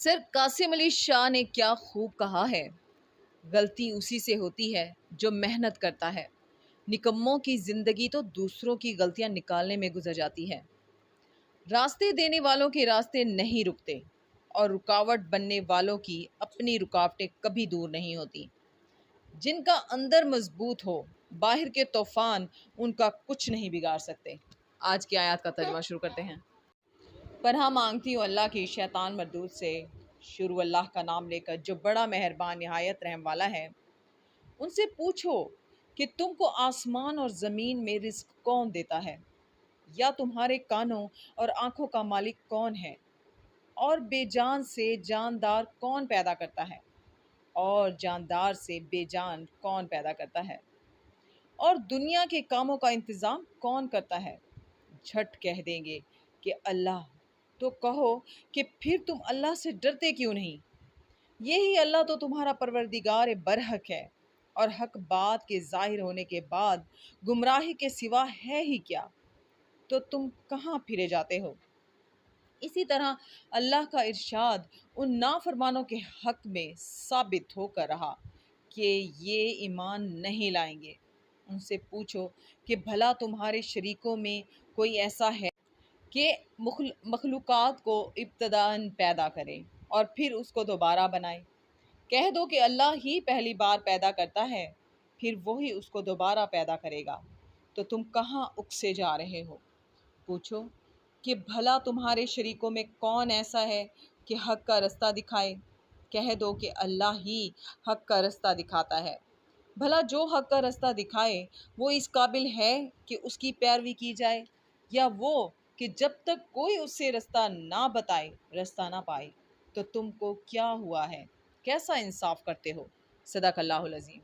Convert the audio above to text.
سر قاسم علی شاہ نے کیا خوب کہا ہے، غلطی اسی سے ہوتی ہے جو محنت کرتا ہے، نکموں کی زندگی تو دوسروں کی غلطیاں نکالنے میں گزر جاتی ہے۔ راستے دینے والوں کے راستے نہیں رکتے اور رکاوٹ بننے والوں کی اپنی رکاوٹیں کبھی دور نہیں ہوتی۔ جن کا اندر مضبوط ہو، باہر کے طوفان ان کا کچھ نہیں بگاڑ سکتے۔ آج کی آیات کا ترجمہ شروع کرتے ہیں۔ پناہ مانگتی ہوں اللہ کی شیطان مردود سے۔ شروع اللہ کا نام لے کر جو بڑا مہربان نہایت رحم والا ہے۔ ان سے پوچھو کہ تم کو آسمان اور زمین میں رزق کون دیتا ہے، یا تمہارے کانوں اور آنکھوں کا مالک کون ہے، اور بے جان سے جاندار کون پیدا کرتا ہے، اور جاندار سے بے جان کون پیدا کرتا ہے، اور دنیا کے کاموں کا انتظام کون کرتا ہے۔ جھٹ کہہ دیں گے کہ اللہ، تو کہو کہ پھر تم اللہ سے ڈرتے کیوں نہیں؟ یہی اللہ تو تمہارا پروردگار برحق ہے، اور حق بات کے ظاہر ہونے کے بعد گمراہی کے سوا ہے ہی کیا؟ تو تم کہاں پھرے جاتے ہو؟ اسی طرح اللہ کا ارشاد ان نافرمانوں کے حق میں ثابت ہو کر رہا کہ یہ ایمان نہیں لائیں گے۔ ان سے پوچھو کہ بھلا تمہارے شریکوں میں کوئی ایسا ہے کہ مخلوقات کو ابتداً پیدا کرے اور پھر اس کو دوبارہ بنائے؟ کہہ دو کہ اللہ ہی پہلی بار پیدا کرتا ہے، پھر وہی اس کو دوبارہ پیدا کرے گا۔ تو تم کہاں اکسے جا رہے ہو؟ پوچھو کہ بھلا تمہارے شریکوں میں کون ایسا ہے کہ حق کا رستہ دکھائے؟ کہہ دو کہ اللہ ہی حق کا رستہ دکھاتا ہے۔ بھلا جو حق کا رستہ دکھائے وہ اس قابل ہے کہ اس کی پیروی کی جائے، یا وہ کہ جب تک کوئی اس سے رستہ نہ بتائے رستہ نہ پائے؟ تو تم کو کیا ہوا ہے؟ کیسا انصاف کرتے ہو؟ صدق اللہ العظیم۔